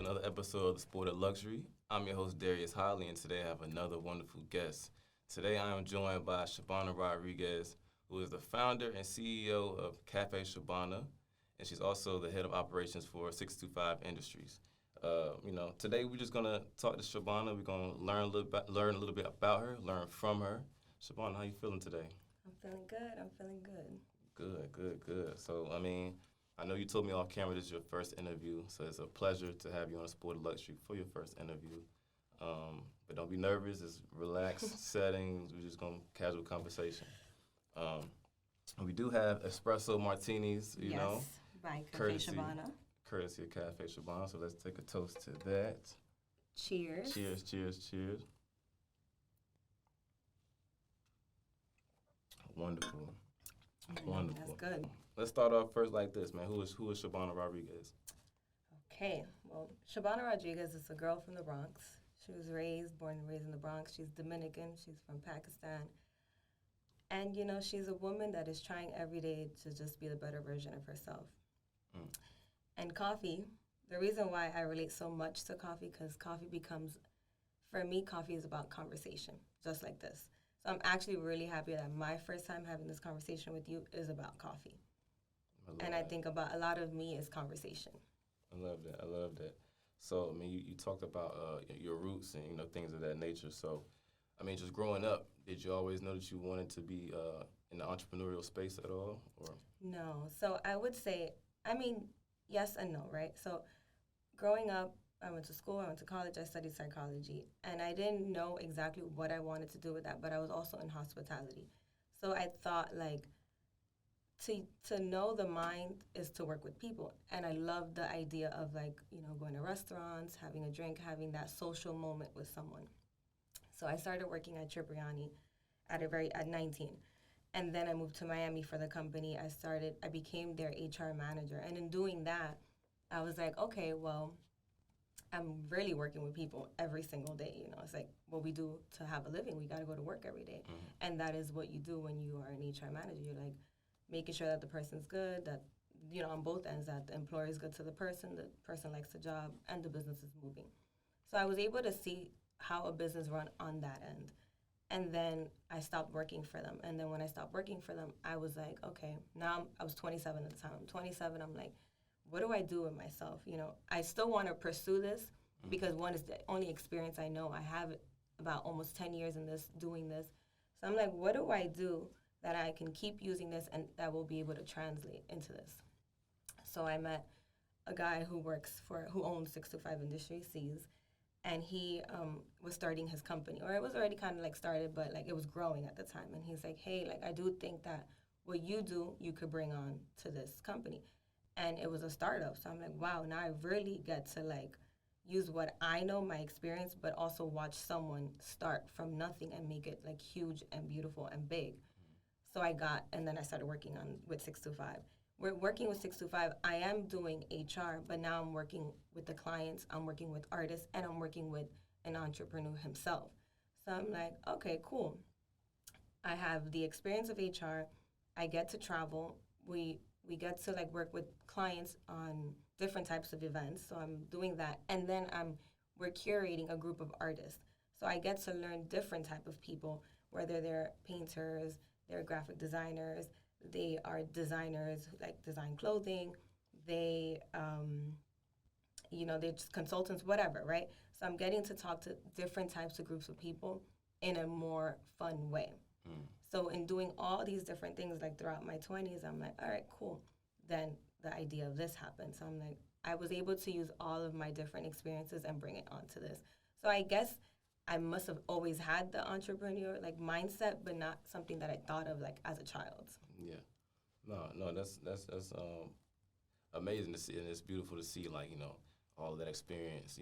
another episode of The Sport of Luxury. I'm your host, Darius Holley, and today I have another wonderful guest. Today I am joined by Shabana Rodriguez, who is the founder and CEO of Café Shabana, and she's also the head of operations for 625 Industries. Today we're just gonna talk to Shabana. We're gonna learn a little bit about her, learn from her. Shabana, how you feeling today? I'm feeling good. Good. So, I know you told me off camera this is your first interview, so it's a pleasure to have you on Sport of Luxury for your first interview. But don't be nervous. It's relaxed settings. We're just going to casual conversation. We do have espresso martinis, you know. By Café Shabana. Courtesy of Café Shabana. So let's take a toast to that. Cheers. Cheers. Wonderful. That's good. Let's start off first like this, man. Who is Shabana Rodriguez? Okay, well, Shabana Rodriguez is a girl from the Bronx. She was born and raised in the Bronx. She's Dominican. She's from Pakistan. And, she's a woman that is trying every day to just be the better version of herself. And coffee, the reason why I relate so much to coffee, because for me, coffee is about conversation, just like this. So I'm actually really happy that my first time having this conversation with you is about coffee. I think about a lot of me is conversation. I love that. So, you talked about your roots and, things of that nature. So, just growing up, did you always know that you wanted to be in the entrepreneurial space at all? Or? No. So I would say, yes and no, right? So growing up, I went to school, I went to college, I studied psychology, and I didn't know exactly what I wanted to do with that, but I was also in hospitality. So I thought, to know the mind is to work with people. And I love the idea of, going to restaurants, having a drink, having that social moment with someone. So I started working at Cipriani at 19. And then I moved to Miami for the company. I became their HR manager. And in doing that, I was like, okay, well, I'm really working with people every single day. It's like what we do to have a living. We got to go to work every day. Mm-hmm. And that is what you do when you are an HR manager. You're making sure that the person's good, that, on both ends, that the employer is good to the person likes the job, and the business is moving. So I was able to see how a business run on that end. And then I stopped working for them. And then when I stopped working for them, I was like, okay, I was 27 at the time. I'm 27, I'm like, what do I do with myself? I still want to pursue this because one is the only experience I know. I have about almost 10 years in this, doing this. So I'm like, what do I do that I can keep using this and that will be able to translate into this? So I met a guy who owns 625 Industries, C's, and he was starting his company, or it was already kind of started, but it was growing at the time. And he's like, hey, I do think that what you do, you could bring on to this company. And it was a startup. So I'm like, wow, now I really get to use what I know, my experience, but also watch someone start from nothing and make it huge and beautiful and big. So and then I started working with 625. We're working with 625. I am doing HR, but now I'm working with the clients, I'm working with artists, and I'm working with an entrepreneur himself. So I'm like, okay, cool. I have the experience of HR. I get to travel. We get to work with clients on different types of events. So I'm doing that. And then we're curating a group of artists. So I get to learn different type of people, whether they're painters, they're graphic designers, they are designers design clothing, they're just consultants, whatever, right? So I'm getting to talk to different types of groups of people in a more fun way. So in doing all these different things throughout my 20s, I'm like, all right, cool. Then the idea of this happened. So I'm like, I was able to use all of my different experiences and bring it onto this. So I guess I must have always had the entrepreneur mindset, but not something that I thought of as a child. Yeah, no, that's amazing to see, and it's beautiful to see all of that experience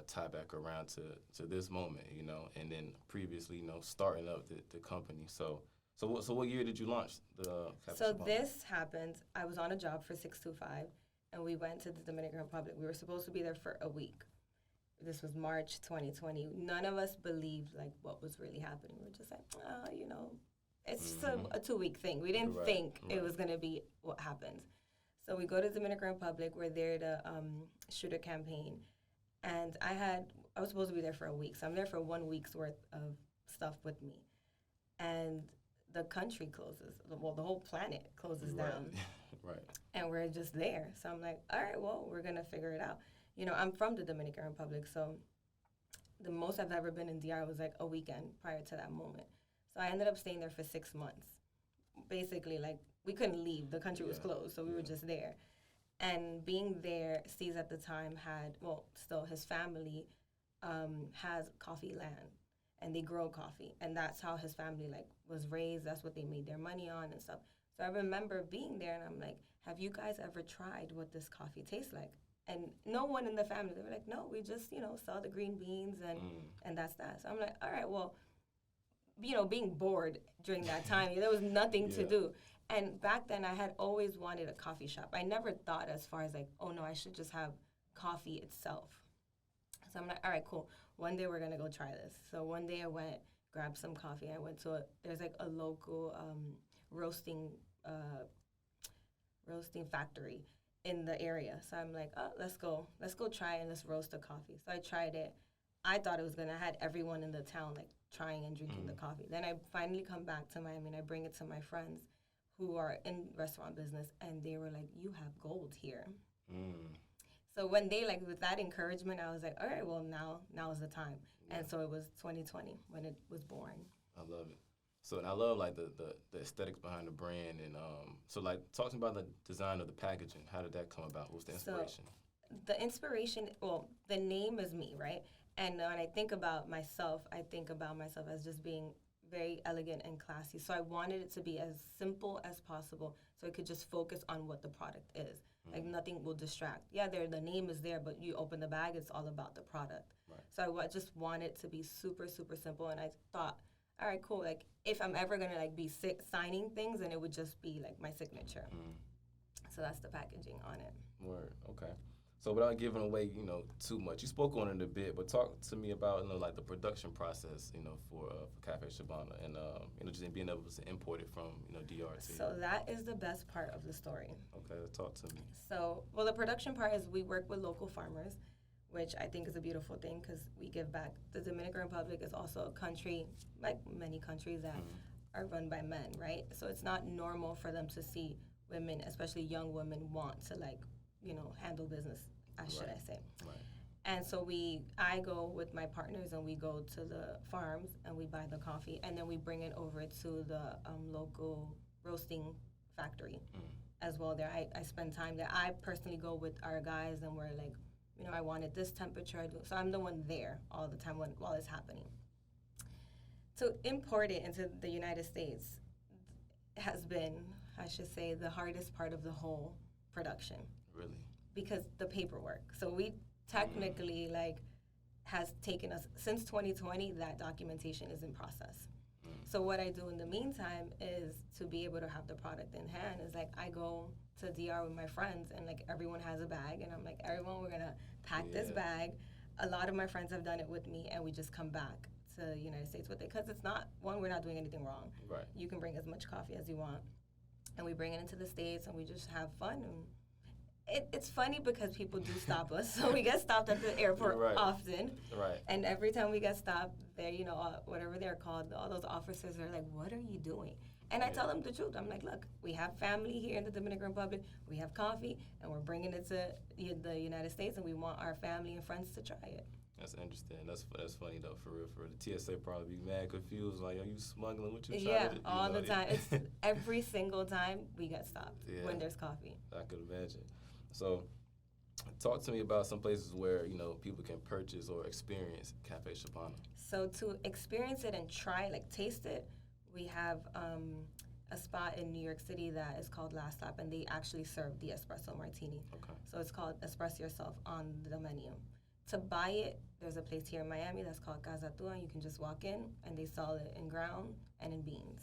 tie back around to this moment, and then previously starting up the company. So what year did you launch the Café Shabana? This happened. I was on a job for 625, and we went to the Dominican Republic. We were supposed to be there for a week. This was March 2020. None of us believed what was really happening. We were just it's just a 2-week thing. We didn't think it was going to be what happens. So we go to Dominican Republic. We're there to shoot a campaign. And I was supposed to be there for a week, so I'm there for 1 week's worth of stuff with me. And the country closes, well, the whole planet closes down. Right. And we're just there. So I'm like, all right, well, we're going to figure it out. You know, I'm from the Dominican Republic, so the most I've ever been in DR was like a weekend prior to that moment. So I ended up staying there for 6 months. Basically, like, we couldn't leave. The country was closed, so we were just there. And being there, Steve's at the time had, well, still his family has coffee land, and they grow coffee. And that's how his family, like, was raised. That's what they made their money on and stuff. So I remember being there, and I'm like, have you guys ever tried what this coffee tastes like? And no one in the family, they were like, no, we just, you know, sell the green beans, and that's that. So I'm like, all right, well, you know, being bored during that time, there was nothing to do. And back then, I had always wanted a coffee shop. I never thought as far as like, oh no, I should just have coffee itself. So I'm like, all right, cool. One day we're gonna go try this. So one day I went, grabbed some coffee. I went to there's like a local roasting factory in the area. So I'm like, oh, let's go try and let's roast the coffee. So I tried it. I thought it was gonna have everyone in the town like trying and drinking the coffee. Then I finally come back to Miami and I bring it to my friends who are in restaurant business, and they were like, you have gold here. So when they, like, with that encouragement, I was like, all right, well, now is the time. And so it was 2020 when it was born. I love it. So, and I love, like, the aesthetics behind the brand. And so, like, talk to me about the design of the packaging. How did that come about? What was the inspiration? So the inspiration, well, the name is me, right? And when I think about myself as just being very elegant and classy. So I wanted it to be as simple as possible so I could just focus on what the product is. Like, nothing will distract. Yeah, the name is there, but you open the bag, it's all about the product. Right. So I just wanted it to be super, super simple. And I thought, all right, cool. Like, if I'm ever going to, like, be signing things, then it would just be, like, my signature. So that's the packaging on it. Word. Okay. So without giving away, you know, too much, you spoke on it a bit, but talk to me about, you know, like the production process, you know, for Café Shabana, and you know, just being able to import it from, you know, DRT. So that is the best part of the story. Okay, talk to me. So, well, the production part is we work with local farmers, which I think is a beautiful thing because we give back. The Dominican Republic is also a country, like many countries, that are run by men, right? So it's not normal for them to see women, especially young women, want to, like, you know, handle business, should I say. Right. And so I go with my partners and we go to the farms and we buy the coffee, and then we bring it over to the local roasting factory as well there. I spend time there. I personally go with our guys and we're like, you know, I wanted this temperature. So I'm the one there all the time while it's happening. To import it into the United States has been, I should say, the hardest part of the whole production. Really? Because the paperwork. So we technically, like, has taken us, since 2020, that documentation is in process. So what I do in the meantime is to be able to have the product in hand is, like, I go to DR with my friends and, like, everyone has a bag and I'm like, everyone, we're going to pack this bag. A lot of my friends have done it with me and we just come back to the United States with it because it's not, one, we're not doing anything wrong. Right. You can bring as much coffee as you want. And we bring it into the States and we just have fun. And it's funny because people do stop us. So we get stopped at the airport often. Right. And every time we get stopped, they're, you know, whatever they're called, all those officers are like, what are you doing? And I tell them the truth. I'm like, look, we have family here in the Dominican Republic. We have coffee, and we're bringing it to the United States, and we want our family and friends to try it. That's interesting. That's funny, though, for real. For the TSA probably be mad confused, like, are you smuggling what you're trying to do? All the time. It's every single time we get stopped when there's coffee. I could imagine. So talk to me about some places where, you know, people can purchase or experience Café Shabana. So to experience it and try, like, taste it, we have a spot in New York City that is called Last Lap, and they actually serve the espresso martini. Okay. So it's called Espresso Yourself on the menu. To buy it, there's a place here in Miami that's called Casa Tua, and you can just walk in, and they sell it in ground and in beans.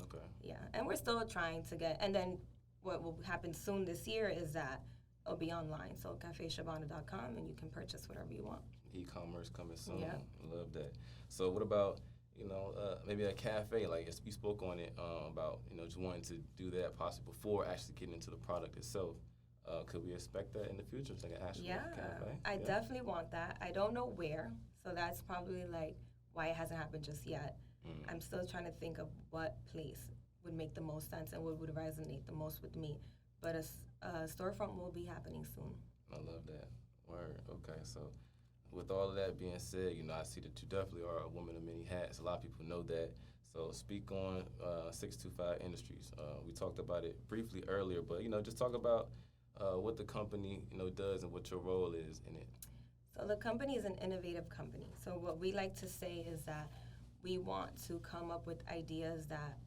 Okay. Yeah, and we're still trying to get, and then what will happen soon this year is that it'll be online, so cafeshabana.com, and you can purchase whatever you want. E-commerce coming soon. Yeah. Love that. So what about, you know, maybe a cafe? Like, you spoke on it about, you know, just wanting to do that possibly before actually getting into the product itself. Could we expect that in the future, like an actual Yeah, cafe? I definitely want that. I don't know where, so that's probably like why it hasn't happened just yet. Mm. I'm still trying to think of what place would make the most sense and what would resonate the most with me. But a storefront will be happening soon. I love that. Word. Okay, so with all of that being said, I see that you definitely are a woman of many hats. A lot of people know that. So speak on 625 Industries. We talked about it briefly earlier, but just talk about what the company does and what your role is in it. So the company is an innovative company. So what we like to say is that we want to come up with ideas that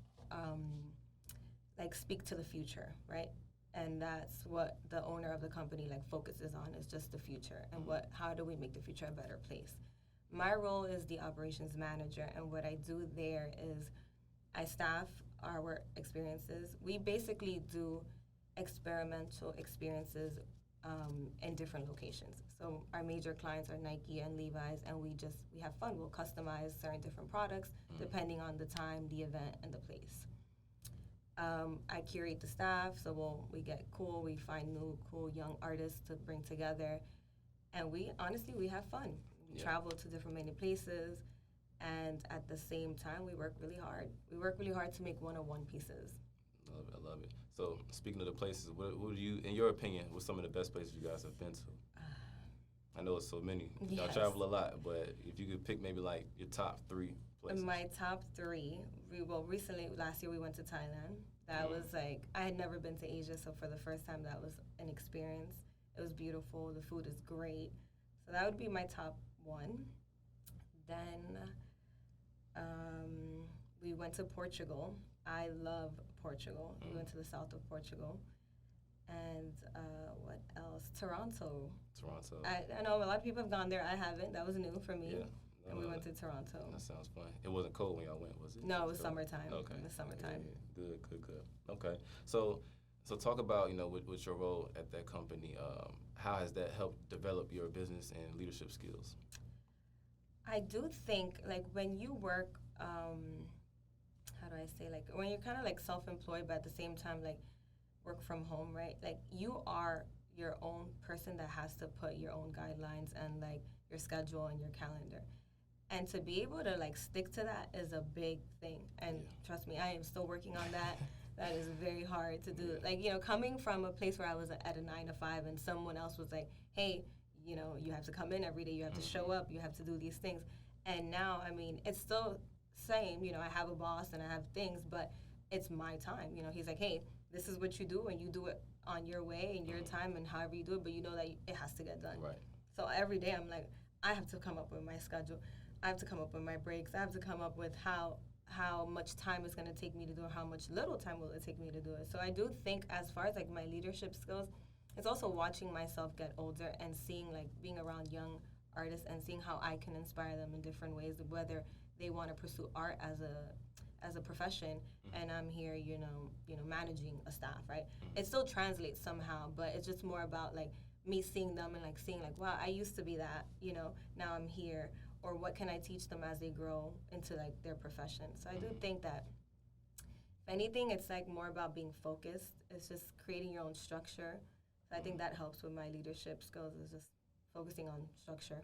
like speak to the future, right? And that's what the owner of the company like focuses on, is just the future and how do we make the future a better place. My role is the operations manager, and what I do there is I staff our work experiences. We basically do experimental experiences in different locations. So our major clients are Nike and Levi's, and we have fun. We'll customize certain different products depending on the time, the event, and the place. I curate the staff, so we find new cool young artists to bring together, and we have fun. We travel to different many places, and at the same time, we work really hard. We work really hard to make one-of-one pieces. I love it. So speaking of the places, what do you, in your opinion, what's some of the best places you guys have been to? I know it's so many. Y'all travel a lot, but if you could pick maybe like your top 3 places. My top 3, recently, last year we went to Thailand. That was like, I had never been to Asia, so for the first time that was an experience. It was beautiful, the food is great. So that would be my top 1. Then we went to Portugal. I love Portugal. We went to the south of Portugal. And what else? Toronto. I know a lot of people have gone there. I haven't. That was new for me. Yeah. And we went to Toronto. That sounds fun. It wasn't cold when y'all went, was it? No, it was summertime. Okay. It was summertime. Yeah. Good. Okay. So talk about, with your role at that company, how has that helped develop your business and leadership skills? I do think, like, when you work, how do I say, like, when you're kind of, like, self-employed, but at the same time, like, work from home, right? Like, you are your own person that has to put your own guidelines and, like, your schedule and your calendar. And to be able to, like, stick to that is a big thing. And trust me, I am still working on that. That is very hard to do. Like, coming from a place where I was at a 9 to 5 and someone else was like, hey, you have to come in every day, you have to show up, you have to do these things. And now, I mean, it's still same, I have a boss and I have things, but it's my time. He's like, hey, this is what you do, and you do it on your way and your time and however you do it, but you know that it has to get done. Right. So every day I'm like, I have to come up with my schedule. I have to come up with my breaks. I have to come up with how much time it's going to take me to do it, how much little time will it take me to do it. So I do think, as far as like my leadership skills, it's also watching myself get older and seeing, like, being around young artists and seeing how I can inspire them in different ways, whether they want to pursue art as a profession, and I'm here, managing a staff, right? It still translates somehow, but it's just more about, like, me seeing them and, like, seeing, like, wow, I used to be that, now I'm here, or what can I teach them as they grow into, like, their profession. So I do think that, if anything, it's, like, more about being focused. It's just creating your own structure. So I think that helps with my leadership skills, is just focusing on structure.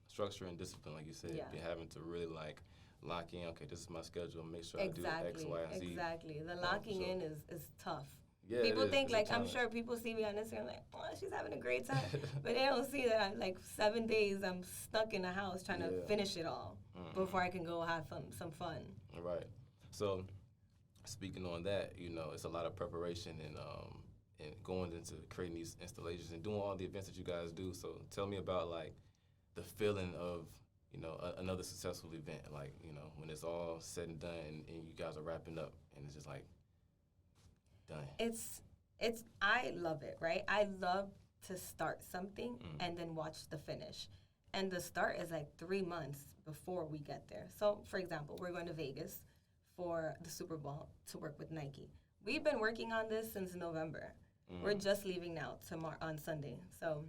Structure and discipline, like you said. Yeah. You're having to really, like, lock in, okay, this is my schedule, make sure I do X, Y, and Z. Exactly. The locking in is tough. Yeah, people think, like, I'm challenge. sure people see me on Instagram like, oh, she's having a great time. But they don't see that I'm, like, 7 days I'm stuck in the house trying to finish it all before I can go have some fun. Right. So speaking on that, it's a lot of preparation and going into creating these installations and doing all the events that you guys do. So tell me about, like, the feeling of, another successful event, like, when it's all said and done and you guys are wrapping up and it's just like done. I love it, right? I love to start something and then watch the finish. And the start is like 3 months before we get there. So, for example, we're going to Vegas for the Super Bowl to work with Nike. We've been working on this since November. We're just leaving now on Sunday. So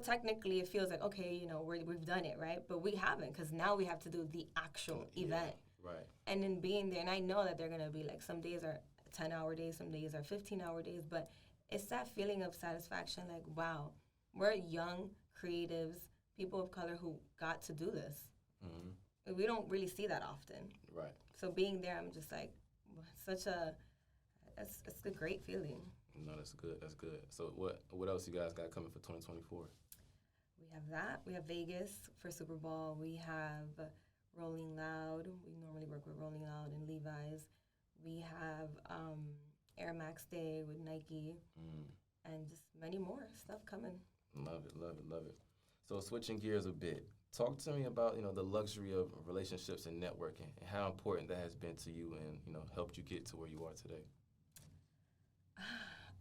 technically it feels like, okay, we've done it, right? But we haven't, because now we have to do the actual event. Right. And then being there, and I know that they're going to be like, some days are 10-hour days, some days are 15-hour days, but it's that feeling of satisfaction, like, wow, we're young, creatives, people of color who got to do this. Mm-hmm. We don't really see that often. Right. So being there, I'm just like, it's a great feeling. No, that's good. That's good. So what else you guys got coming for 2024? We have that. We have Vegas for Super Bowl. We have Rolling Loud. We normally work with Rolling Loud and Levi's. We have Air Max Day with Nike, and just many more stuff coming. Love it, love it, love it. So switching gears a bit, talk to me about the luxury of relationships and networking and how important that has been to you and helped you get to where you are today.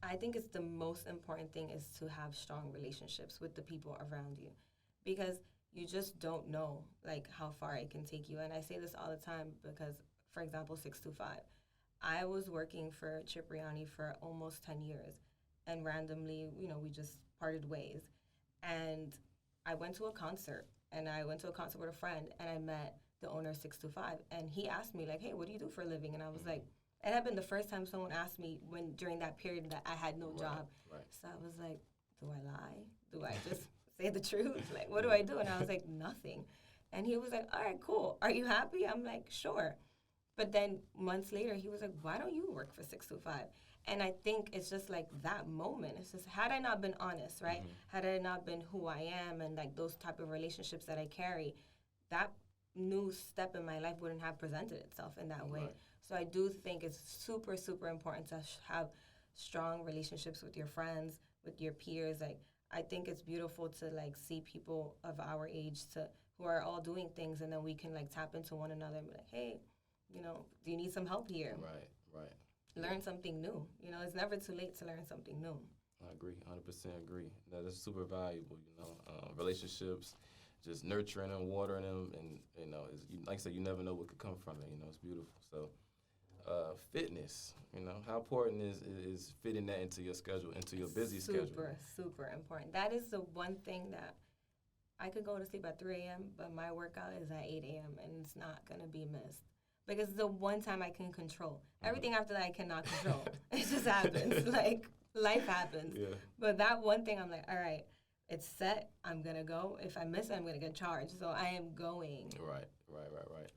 I think it's the most important thing is to have strong relationships with the people around you, because you just don't know like how far it can take you. And I say this all the time because, for example, 625. I was working for Cipriani for almost 10 years, and randomly, we just parted ways. And I went to a concert, with a friend, and I met the owner of 625, and he asked me, like, hey, what do you do for a living? And I was like, it had been the first time someone asked me during that period that I had no job. Right. So I was like, do I lie? Do I just say the truth? Like, what do I do? And I was like, nothing. And he was like, all right, cool. Are you happy? I'm like, sure. But then months later, he was like, why don't you work for 625? And I think it's just like that moment. It's just, had I not been honest, right? Mm-hmm. Had I not been who I am and like those type of relationships that I carry, that new step in my life wouldn't have presented itself in that way. Right. So I do think it's super, super important to have strong relationships with your friends, with your peers. Like, I think it's beautiful to like see people of our age who are all doing things, and then we can like tap into one another and be like, hey, do you need some help here? Right. Learn something new. It's never too late to learn something new. I agree, 100% agree. That is super valuable, relationships, just nurturing them, watering them, and, like I said, you never know what could come from it, it's beautiful. So, fitness, how important is fitting that into your schedule, into your busy schedule? Super important. That is the one thing that I could go to sleep at 3 a.m., but my workout is at 8 a.m., and it's not going to be missed. Because it's the one time I can control. Everything after that I cannot control. It just happens. Like, life happens. Yeah. But that one thing, I'm like, all right, it's set. I'm going to go. If I miss it, I'm going to get charged. So I am going. Right.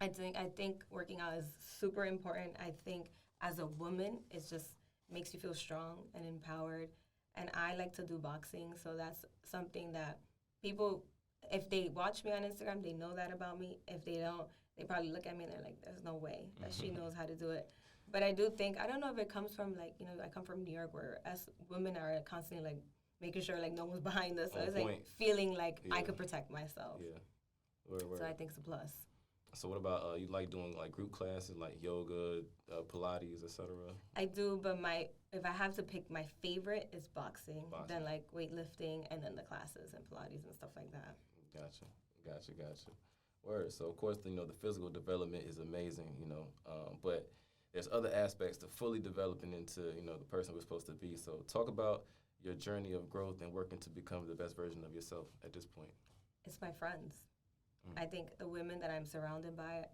I think working out is super important. I think as a woman, it just makes you feel strong and empowered. And I like to do boxing. So that's something that people, if they watch me on Instagram, they know that about me. If they don't, they probably look at me and they're like, there's no way that she knows how to do it. But I do think, I don't know if it comes from, like, I come from New York where us women are constantly, like, making sure, like, no one's behind us. So it's, like, feeling like I could protect myself. Yeah. Word. So I think it's a plus. So what about, you like doing, like, group classes, like yoga, Pilates, etc.? I do, but if I have to pick my favorite, it's boxing. Then, like, weightlifting, and then the classes and Pilates and stuff like that. Gotcha. Word. So, of course, the physical development is amazing, but there's other aspects to fully developing into, the person we're supposed to be. So talk about your journey of growth and working to become the best version of yourself at this point. It's my friends. I think the women that I'm surrounded by,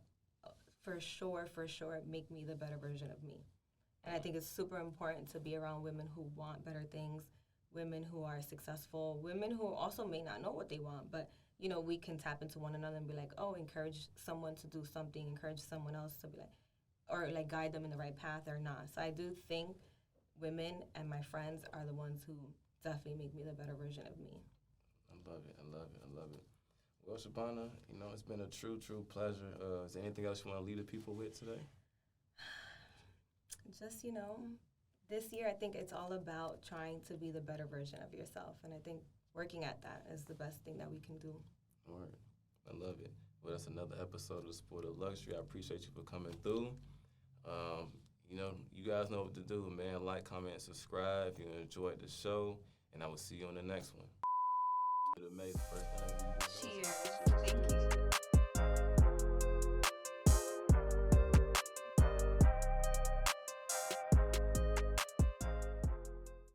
for sure, make me the better version of me. And I think it's super important to be around women who want better things, women who are successful, women who also may not know what they want, but we can tap into one another and be like, oh, encourage someone to do something, encourage someone else to be like, or like guide them in the right path or not. So I do think women and my friends are the ones who definitely make me the better version of me. I love it. Well, Shabana, it's been a true pleasure. Is there anything else you want to leave the people with today? Just, this year I think it's all about trying to be the better version of yourself. And I think working at that is the best thing that we can do. All right. I love it. Well, that's another episode of Sport of Luxury. I appreciate you for coming through. You guys know what to do, man. Like, comment, subscribe if you enjoyed the show. And I will see you on the next one. Amazing first time. Cheers. Thank you.